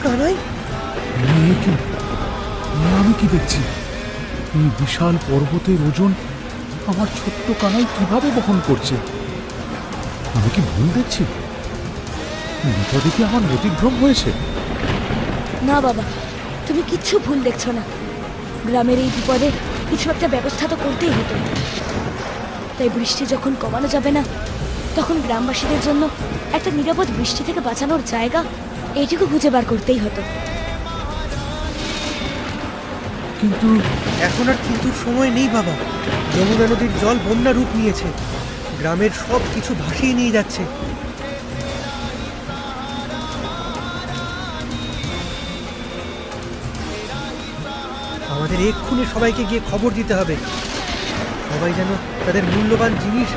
কানাই, আমি কি দেখছি? এই বিশাল পর্বতের ওজন আমার ছোট্ট কানাই কিভাবে বহন করছে? আমি কি ভুল দেখছি? বিপদে কি আমার অতিক্রম হয়েছে? না বাবা, তুমি কিচ্ছু ভুল দেখছো না। গ্রামের এই বিপদে কিছু একটা ব্যবস্থা তো করতেই হতো। তাই বৃষ্টি যখন কমানো যাবে না, তখন গ্রামবাসীদের জন্য একটা নিরাপদ বৃষ্টি থেকে বাঁচানোর জায়গা এইটুকু খুঁজে বার করতেই হতো। কিন্তু এখন আর কিন্তু সময় নেই বাবা। যমুনা নদীর জল বন্যা রূপ নিয়েছে, গ্রামের সব কিছু ভাসিয়ে নিয়ে যাচ্ছে। আমাদের এক্ষুনি সবাইকে গিয়ে খবর দিতে হবে। সবাই যেন তাদের মূল্যবান জিনিস